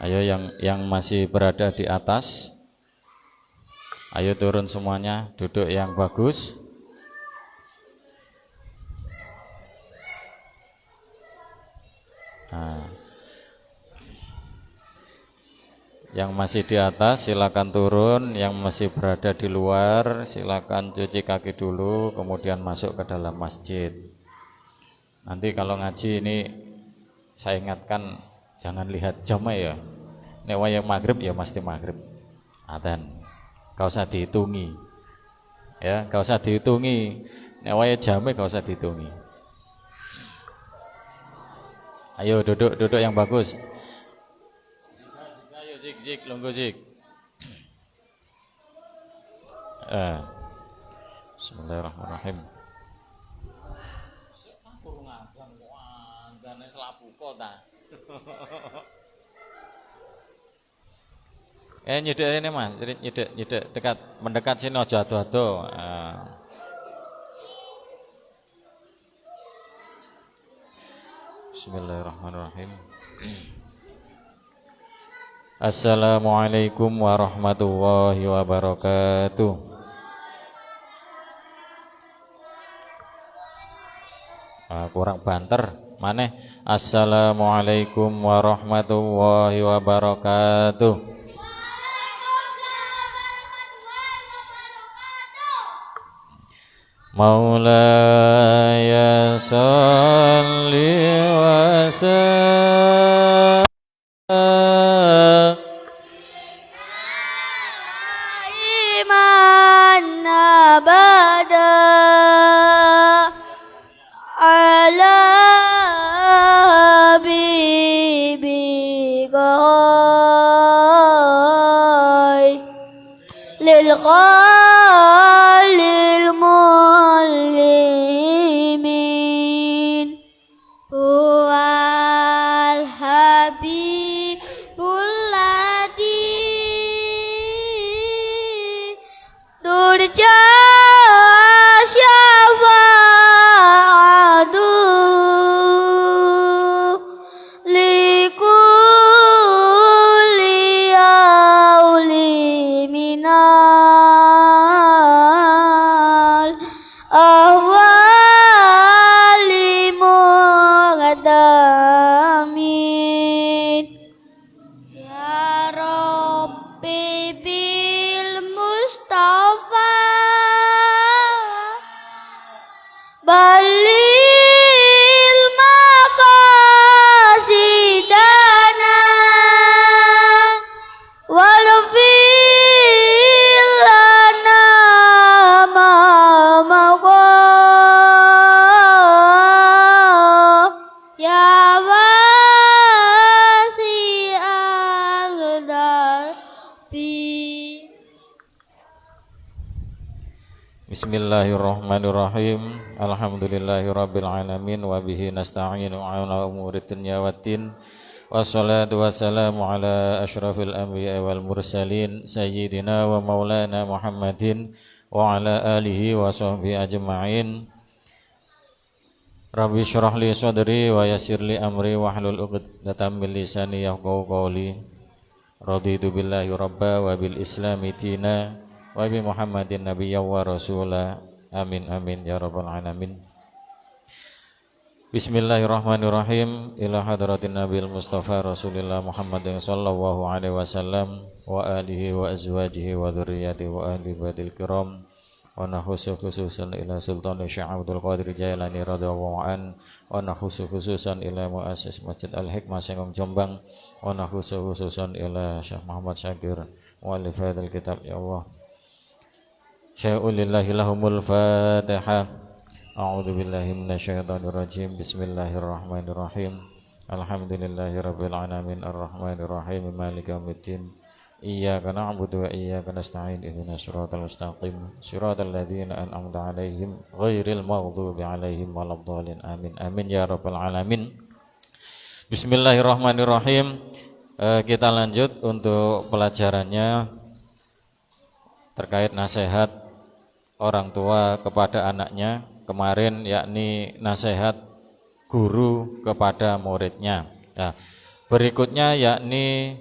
Ayo yang masih berada di atas, ayo turun semuanya, duduk yang bagus. Nah, yang masih di atas silakan turun, yang masih berada di luar silakan cuci kaki dulu, kemudian masuk ke dalam masjid. Nanti kalau ngaji ini saya ingatkan jangan lihat jam ya. Nek wayang maghrib ya mesti maghrib. Adzan. Gak usah dihitungi. Ya, gak usah dihitungi. Nek wayang jame gak usah dihitungi. Ayo duduk yang bagus. Ayo zik lungguh zik. Bismillahirrahmanirrahim. Kurang adzan kok adzane selapu kota. Nyedek ini Mas, nyedek dekat, mendekat sini aja ado-ado. Bismillahirrahmanirrahim. Assalamualaikum warahmatullahi wabarakatuh. Kurang banter. Maneh. Assalamualaikum warahmatullahi wabarakatuh. Maulaya salli wa sallim iman abada ala habibika lil qalil muallimin wal habibul ladhi turja syafa'atu likulli yauli minal ahwali muqaddamin ya Rabbi bil Mustafa balil maqasidana wal filana mamaqa ya wasi'al darbi. Bismillahirrahmanirrahim. Alhamdulillahirabbil alamin wa bihi nasta'inu ala umurid dunya waddin. Wassalatu wassalamu ala asyrafil anbiya'i wal mursalin sayyidina wa maulana Muhammadin wa ala alihi wa sahbihi ajma'in. Rabbi syrah li sadri wa yassir li amri wahlul 'uqdatam min lisani yafqahu qawli. Raditu billahi rabba wa bil islami dina wa bi Muhammadin nabiyya wa rasula. Amin amin ya rabbal alamin. Bismillahirrahmanirrahim. Ila hadratin Nabil Mustafa Rasulillah Muhammadin sallallahu alaihi wasallam wa alihi wa azwajihi wa dzurriyyatihi wa ahli baitil kiram. Wa nakhusu khususan ila Sultan Syekh Abdul Qadir Jailani radhiyallahu an, wa nakhusu khususan ila muassis Masjid Al-Hikmah Sengkong Jombang, wa nakhusu khususan ila Syekh Muhammad Syakir muallif hadzal kitab. Ya Allah, sya'ulillahi lahumul fatihah. A'udzu billahi minasyaitonir rajim. Bismillahirrahmanirrahim. Alhamdulillahi rabbil alamin arrahmanir rahim maliki yaumiddin. Iyyaka na'budu wa iyyaka nasta'in ihdinas siratal mustaqim siratal ladzina an'amta 'alaihim ghairil maghdubi 'alaihim waladdallin. Amin amin ya rabbal alamin. Bismillahirrahmanirrahim. Kita lanjut untuk pelajarannya terkait nasihat orang tua kepada anaknya kemarin, yakni nasihat guru kepada muridnya. Nah, Berikutnya yakni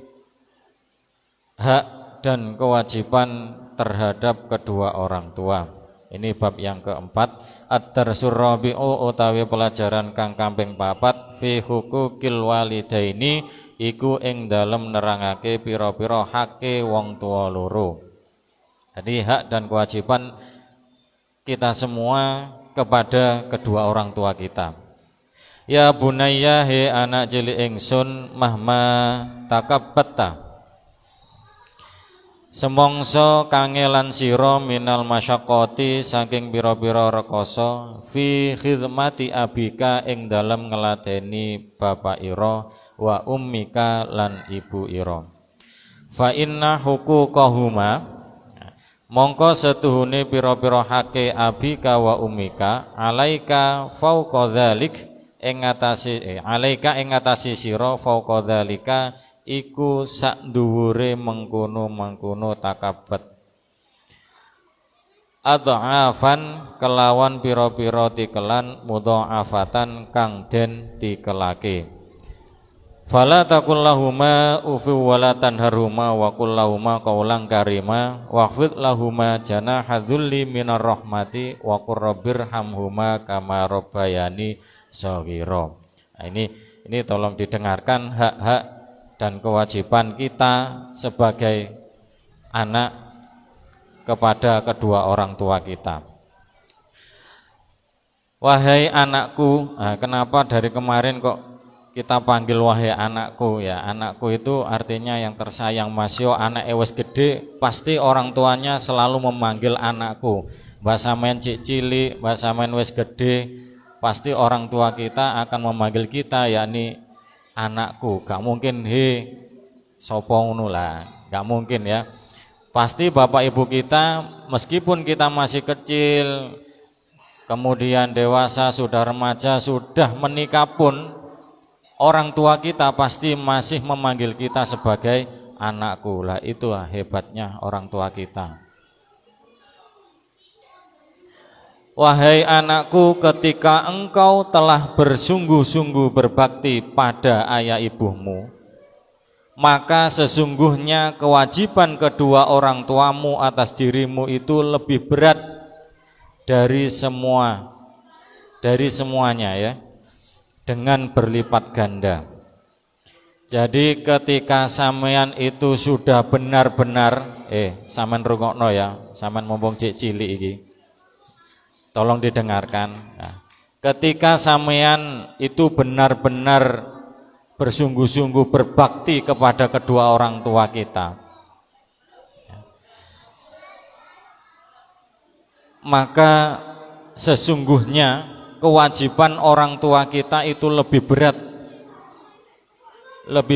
hak dan kewajiban terhadap kedua orang tua. Ini bab yang keempat. Ad-darsul rabi'u utawi pelajaran kang kaping 4 fi hukukil walidaini iku ing dalem nerangake pira-pira hake wong tua loro. Jadi hak dan kewajiban kita semua kepada kedua orang tua kita. Ya bunayya he anak cilik ingsun mahma takabbatta semongso kangelan sira minal masyaqqati saking pira-pira rekoso fi khidmati abika ing dalem ngladeni bapak ira wa ummika lan ibu ira fa inna huquqahuma mongko setuhune pira-pira hake abika wa ummika alaika fauqa dzalik ing ngatasi alaika ing ngatasi sira fauqa dzalika iku sak dhuwure mengkono takabbat adhafan kelawan pira-pira tikelan mudhaafatan kang den tikelake fala taqul lahuma ufi wala tanharhuma wa qul lahuma qaulan karima waqfid lahuma janahadzulli minar rahmati wa qur rabbirhamhuma kama rabbayani shaghira. Nah, ini tolong didengarkan hak-hak dan kewajiban kita sebagai anak kepada kedua orang tua kita. Wahai anakku, nah, kenapa dari kemarin kok kita panggil wahai anakku ya? Anakku itu artinya yang tersayang. Masih anak wis gede, pasti orang tuanya selalu memanggil anakku. Mbak sampean cik cilik, mbak sampean wis gede, pasti orang tua kita akan memanggil kita yakni anakku. Gak mungkin he sopo ngono lah, gak mungkin ya. Pasti bapak ibu kita meskipun kita masih kecil, kemudian dewasa, sudah remaja, sudah menikah pun orang tua kita pasti masih memanggil kita sebagai anakku. Lah itulah hebatnya orang tua kita. Wahai anakku, ketika engkau telah bersungguh-sungguh berbakti pada ayah ibumu, maka sesungguhnya kewajiban kedua orang tuamu atas dirimu itu lebih berat dari semuanya ya, dengan berlipat ganda. Jadi ketika sampean itu sudah benar-benar sampean rungokno ya, sampean mumpung cik cilik iki. Tolong didengarkan. Nah, ketika sampean itu benar-benar bersungguh-sungguh berbakti kepada kedua orang tua kita, maka sesungguhnya kewajiban orang tua kita itu lebih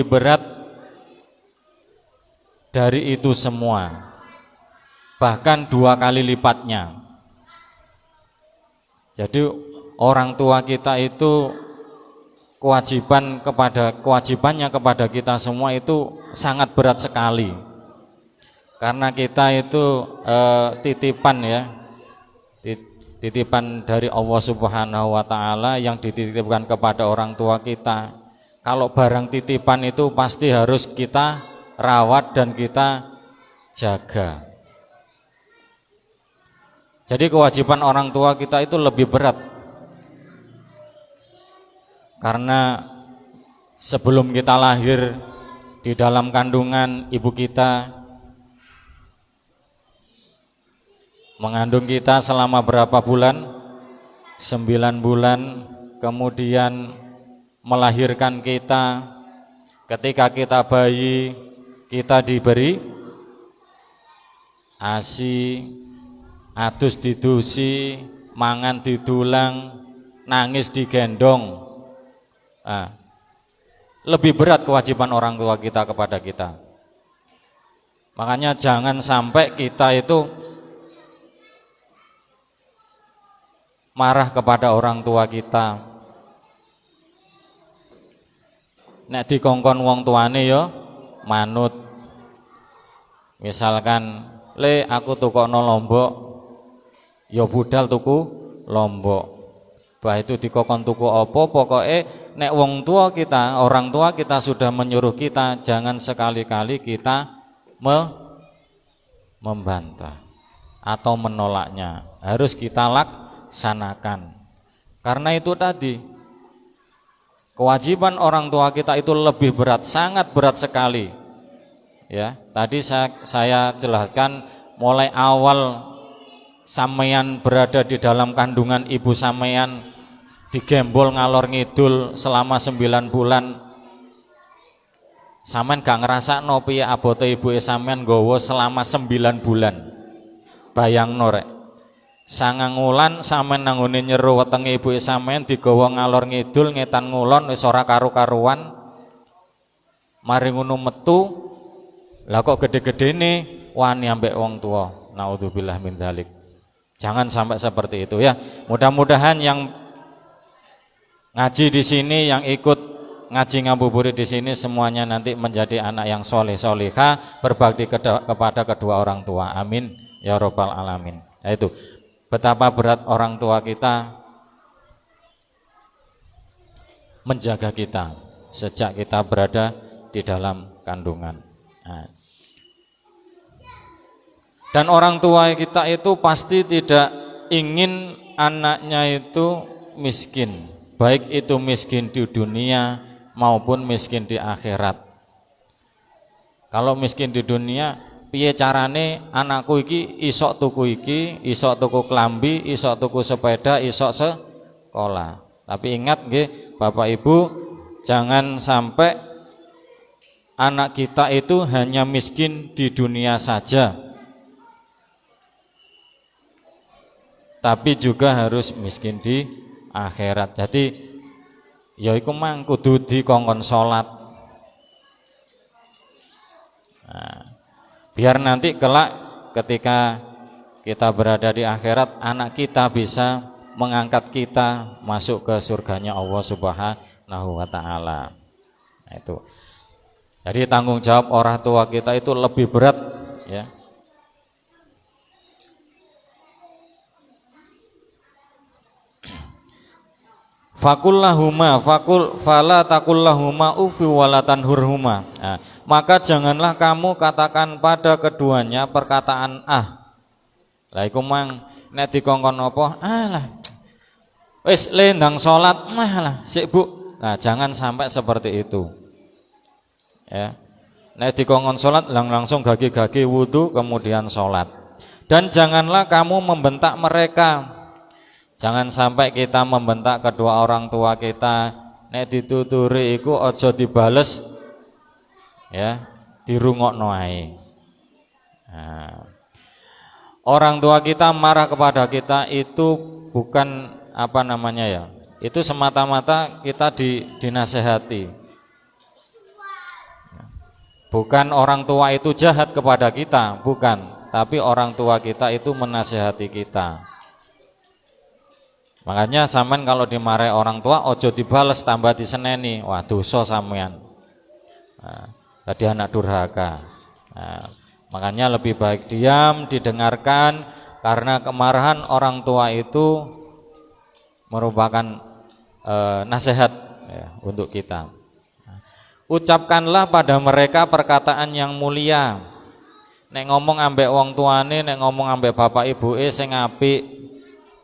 berat dari itu semua, bahkan 2 kali lipatnya. Jadi orang tua kita itu kewajibannya kepada kita semua itu sangat berat sekali, karena kita itu titipan ya, titipan dari Allah Subhanahu wa Ta'ala yang dititipkan kepada orang tua kita. Kalau barang titipan itu pasti harus kita rawat dan kita jaga. Jadi kewajiban orang tua kita itu lebih berat, karena sebelum kita lahir di dalam kandungan ibu kita mengandung kita selama berapa bulan? 9 bulan, kemudian melahirkan kita. Ketika kita bayi, kita diberi ASI, adus didusi, mangan didulang, nangis digendong. Nah, lebih berat kewajiban orang tua kita kepada kita. Makanya jangan sampai kita itu marah kepada orang tua kita. Nek dikongkon wong tuane ya manut. Misalkan, "Le, aku tukokno lombok." Ya budal tuku lombok. bah itu dikokon tuku apa, pokoknya nek wong tua kita, orang tua kita sudah menyuruh kita, jangan sekali-kali kita membantah atau menolaknya. Harus kita laksanakan. Karena itu tadi kewajiban orang tua kita itu lebih berat, sangat berat sekali. Ya, tadi saya jelaskan mulai awal sampeyan berada di dalam kandungan ibu sampeyan, digembol ngalor ngidul selama 9 bulan. Sampeyan gak ngrasakno piye abote ibuke sampeyan nggawa selama 9 bulan. Bayangno rek. 9 wulan sampeyan nanggone nyero wetenge ibuke sampeyan digawa ngalor ngidul ngetan ngulon wis ora karu-karuan. Mari ngono metu, lah kok gede-gedene wani ambek wong tua. Naudzubillah min dzalik. Jangan sampai seperti itu ya. Mudah-mudahan yang ngaji di sini, yang ikut ngaji ngabuburit di sini semuanya nanti menjadi anak yang soleh solihah, berbakti kepada kedua orang tua. Amin ya robbal alamin. Ya itu betapa berat orang tua kita menjaga kita sejak kita berada di dalam kandungan. Nah. Dan orang tua kita itu pasti tidak ingin anaknya itu miskin, baik itu miskin di dunia maupun miskin di akhirat. Kalau miskin di dunia, piye carane anakku iki isok tuku iki, isok tuku klambi, isok tuku sepeda, isok sekolah. Tapi ingat nggih Bapak Ibu, jangan sampai anak kita itu hanya miskin di dunia saja, tapi juga harus miskin di akhirat. Jadi ya iku mang kudu dikongkon salat. Nah, biar nanti kelak ketika kita berada di akhirat, anak kita bisa mengangkat kita masuk ke surganya Allah Subhanahu wa taala. Nah, itu. Jadi tanggung jawab orang tua kita itu lebih berat ya. Fakullahuma fala takullahuma ufi walatan hurhuma. Nah, maka janganlah kamu katakan pada keduanya perkataan ah. Lah iku mang nek dikongkon apa? Alah. Wis lendang salat, lah sik Bu. Nah, jangan sampai seperti itu. Ya. Nek dikongkon salat langsung gagi-gagi wudu kemudian salat. Dan janganlah kamu membentak mereka. Jangan sampai kita membentak kedua orang tua kita, nek dituturi iku aja dibales ya, dirungokno ae. Nah, orang tua kita marah kepada kita itu bukan apa namanya ya, itu semata-mata kita dinasehati. Bukan orang tua itu jahat kepada kita, bukan, tapi orang tua kita itu menasehati kita. Makanya sampean kalau dimarahi orang tua ojo dibales tambah diseneni. Wah, dosa sampean. Nah, tadi anak durhaka. Nah, makanya lebih baik diam, didengarkan, karena kemarahan orang tua itu merupakan nasihat ya, untuk kita. Nah, ucapkanlah pada mereka perkataan yang mulia. Nek ngomong ambek wong tuane, nek ngomong ambek bapak ibuke sing apik,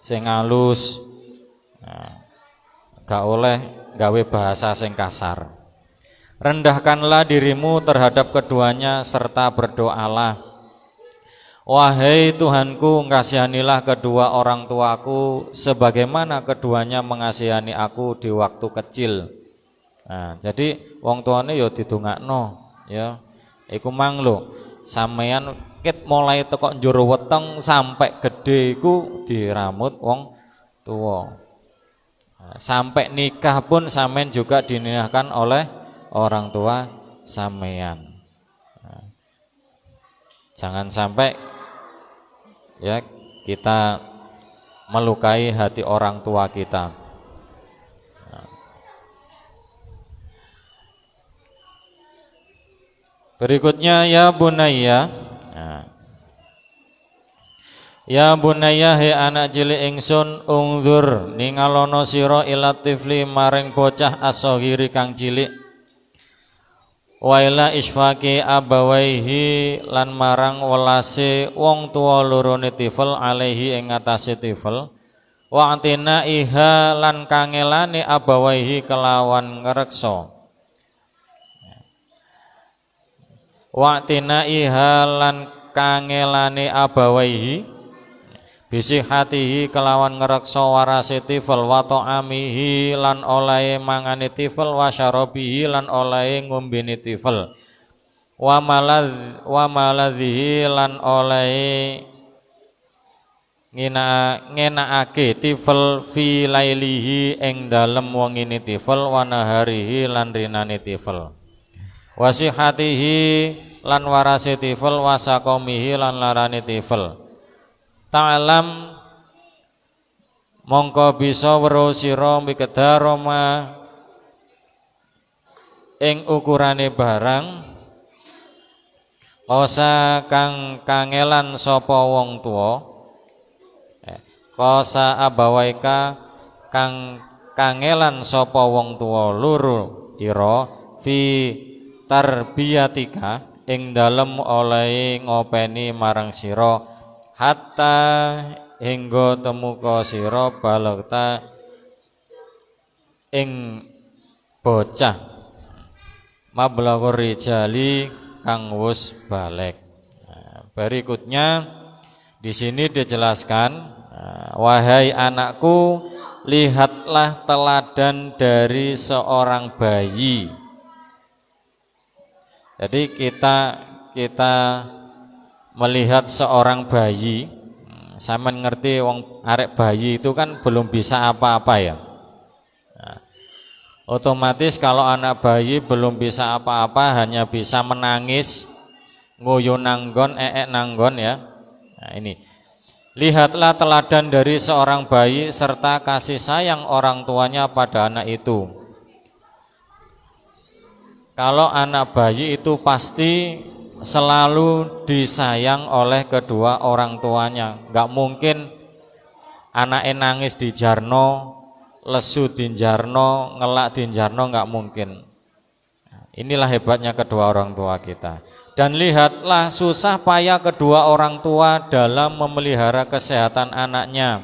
sing halus. Nah, gak oleh gawe bahasa sing kasar. Rendahkanlah dirimu terhadap keduanya serta berdoalah. Wahai Tuhanku, kasihanilah kedua orang tuaku sebagaimana keduanya mengasihani aku di waktu kecil. Nah, jadi wong tuane ya didongakno ya. Iku mang lho, sampeyan ket mulai teko njero weteng sampai gede iku diramut wong tua. Sampai nikah pun sampean juga dinikahkan oleh orang tua sampean. Nah, jangan sampai ya kita melukai hati orang tua kita. Nah. Berikutnya ya bunayya. Nah. Ya bunayya he anak cilik ingsun ungzur ningalono sira ila tifli maring bocah asghiri kang cilik wa ila isfaqi abawaihi lan marang welase wong tuwa lorone tifel alaihi ing atase tifel wa atina iha lan kangelane abawaihi kelawan ngreksa wa atina iha lan kangelane abawaihi bisih hatihi kelawan ngereksa warase tifel wa ta'amihi lan olahe mangane tifel wa syarabihi lan olahe ngombene tifel wa maladhihi lan olahe ngenakake tifel fi lailihi ing dalem wengine tifel wa naharihi lan rinane tifel wasihatihi lan warase tifel wa saqamihi lan larane tifel ta'lam mongko bisa weruh sira miqdaroma ing ukurane barang kosa kang kangelan sapa wong tuwa kosa abawaika kang kangelan sapa wong tuwa loro ira fi tarbiyatika ing dalem olehe ngopeni marang sira hatta hingga temuka sira balagta ing bocah mablaghur rijali kang wis balik. Berikutnya di sini dijelaskan, wahai anakku, lihatlah teladan dari seorang bayi. Jadi kita melihat seorang bayi, sampean ngerti wong arek bayi itu kan belum bisa apa-apa ya. Nah, otomatis kalau anak bayi belum bisa apa-apa, hanya bisa menangis, nguyu nanggon, nanggon ya. Nah, ini. Lihatlah teladan dari seorang bayi serta kasih sayang orang tuanya pada anak itu. Kalau anak bayi itu pasti selalu disayang oleh kedua orang tuanya. Enggak mungkin anaknya nangis di jarno, lesu di jarno, ngelak di jarno, enggak mungkin. Inilah hebatnya kedua orang tua kita. Dan lihatlah susah payah kedua orang tua dalam memelihara kesehatan anaknya.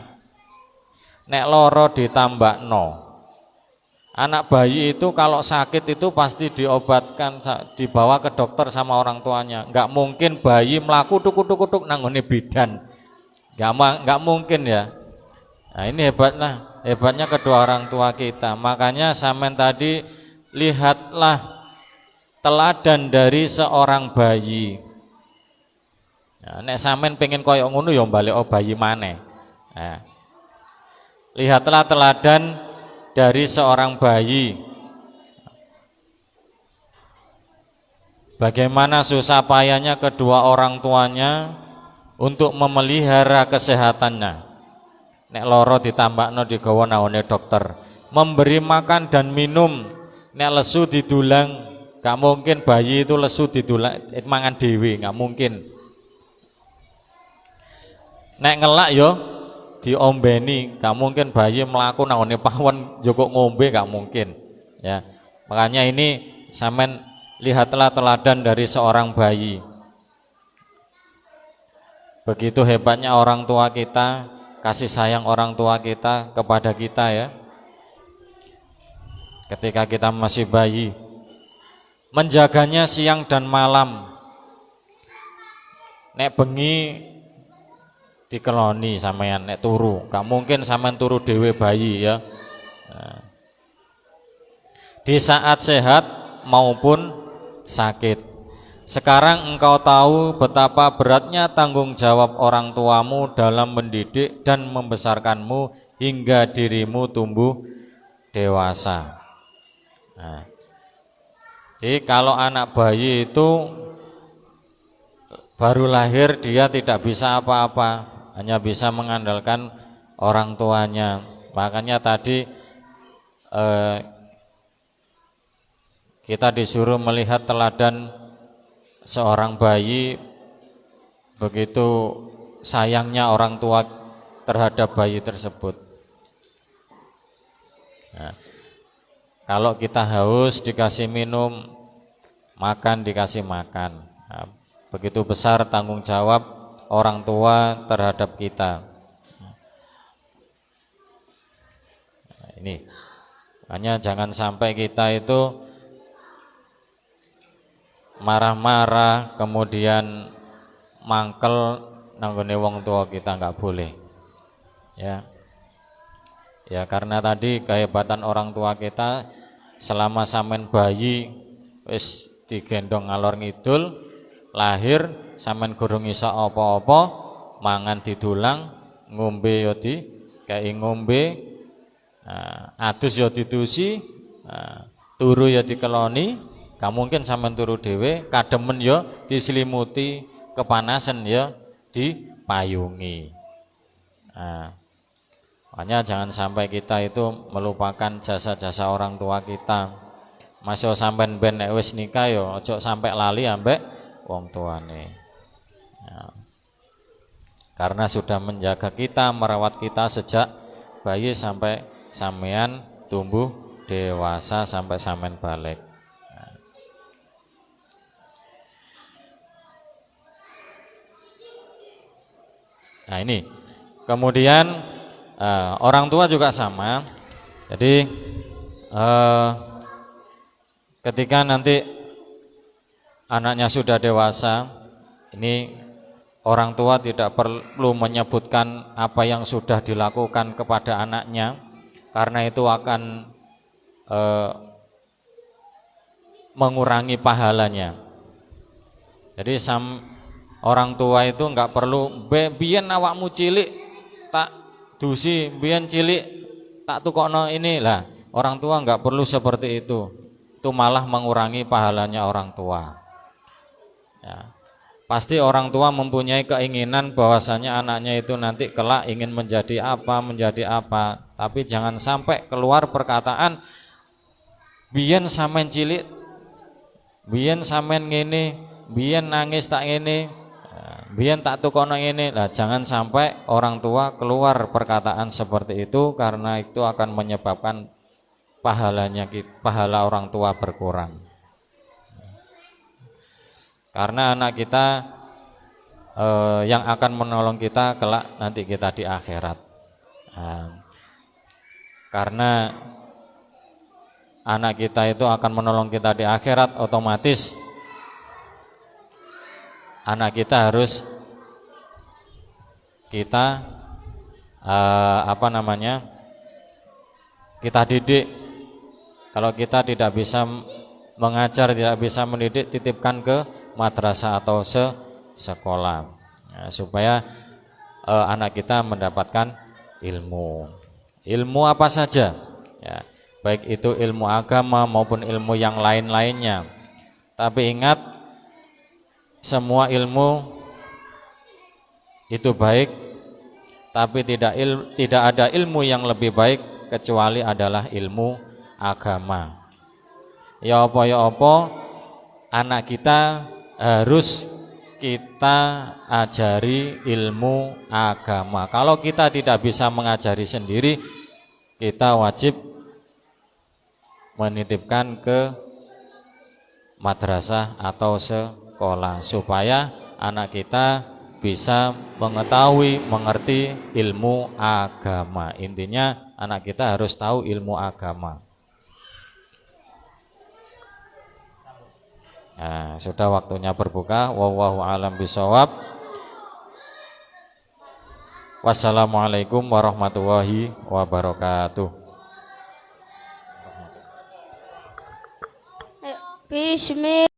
Nek loro ditambakno. Anak bayi itu kalau sakit itu pasti diobatkan, dibawa ke dokter sama orang tuanya. Enggak mungkin bayi melaku tuk-tuk nanggone bidan. Enggak mungkin ya. Nah, ini hebatnya kedua orang tua kita. Makanya sampean tadi lihatlah teladan dari seorang bayi. Nah, nek sampean pengen koyo ngono ya balik bayi maneh. Nah, lihatlah teladan dari seorang bayi. Bagaimana susah payahnya kedua orang tuanya untuk memelihara kesehatannya. Nek loro ditambakno digawa naone dokter. Memberi makan dan minum. Nek lesu didulang, gak mungkin bayi itu lesu didulang mangan dewe, gak mungkin. Nek ngelak yo diombeni, gak mungkin bayi melaku naone pawon joko ngombe, gak mungkin ya. Makanya ini sampean lihatlah teladan dari seorang bayi. Begitu hebatnya orang tua kita, kasih sayang orang tua kita kepada kita ya. Ketika kita masih bayi, menjaganya siang dan malam. Nek bengi dikeloni sampean nek turu, gak mungkin sampean turu dhewe bayi ya. Nah, di saat sehat maupun sakit. Sekarang engkau tahu betapa beratnya tanggung jawab orang tuamu dalam mendidik dan membesarkanmu hingga dirimu tumbuh dewasa. Nah, jadi kalau anak bayi itu baru lahir dia tidak bisa apa-apa, hanya bisa mengandalkan orang tuanya. Makanya tadi kita disuruh melihat teladan seorang bayi begitu sayangnya orang tua terhadap bayi tersebut. Nah, kalau kita haus dikasih minum, makan dikasih makan. Nah, begitu besar tanggung jawab orang tua terhadap kita. Nah, ini hanya jangan sampai kita itu marah-marah kemudian mangkel nanggone wong tua kita, nggak boleh. Ya karena tadi kehebatan orang tua kita, selama sampean bayi wis digendong ngalor ngidul, lahir sampean gurung iso apa-apa, mangan didulang, ngombe ya dikei ngombe, adus ya didusi, turu ya dikeloni, gak mungkin sampean turu dhewe, kademen ya diselimuti, kepanasan ya dipayungi. Makanya jangan sampai kita itu melupakan jasa-jasa orang tua kita. Masih sampean ben nek wis nikah ya aja sampai lali ambek wong tuane. Ya. Karena sudah menjaga kita, merawat kita sejak bayi sampai sampean tumbuh dewasa, sampai sampean balik. Nah ini, kemudian orang tua juga sama. Jadi ketika nanti anaknya sudah dewasa, ini orang tua tidak perlu menyebutkan apa yang sudah dilakukan kepada anaknya, karena itu akan mengurangi pahalanya. Jadi orang tua itu enggak perlu biyen awakmu cilik tak dusi, biyen cilik tak tukokno ini lah. Orang tua enggak perlu seperti itu. Itu malah mengurangi pahalanya orang tua. Ya. Pasti orang tua mempunyai keinginan bahwasanya anaknya itu nanti kelak ingin menjadi apa. Tapi jangan sampai keluar perkataan biyen sampean cilik, biyen sampean ngene, biyen nangis tak ngene, biyen tak tukono ngene. Lah jangan sampai orang tua keluar perkataan seperti itu, karena itu akan menyebabkan pahala orang tua berkurang. Karena anak kita yang akan menolong kita kelak nanti kita di akhirat. Karena anak kita itu akan menolong kita di akhirat, otomatis anak kita harus kita kita didik. Kalau kita tidak bisa mengajar, tidak bisa mendidik, titipkan ke madrasah atau sekolah, ya, supaya anak kita mendapatkan ilmu apa saja, ya, baik itu ilmu agama maupun ilmu yang lain-lainnya. Tapi ingat, semua ilmu itu baik, tapi tidak ada ilmu yang lebih baik kecuali adalah ilmu agama. Ya apa, anak kita harus kita ajari ilmu agama. Kalau kita tidak bisa mengajari sendiri, kita wajib menitipkan ke madrasah atau sekolah, supaya anak kita bisa mengetahui, mengerti ilmu agama. Intinya anak kita harus tahu ilmu agama. Nah, sudah waktunya berbuka. Wallahu a'lam bishawab. Wassalamualaikum warahmatullahi wabarakatuh. Bismillah.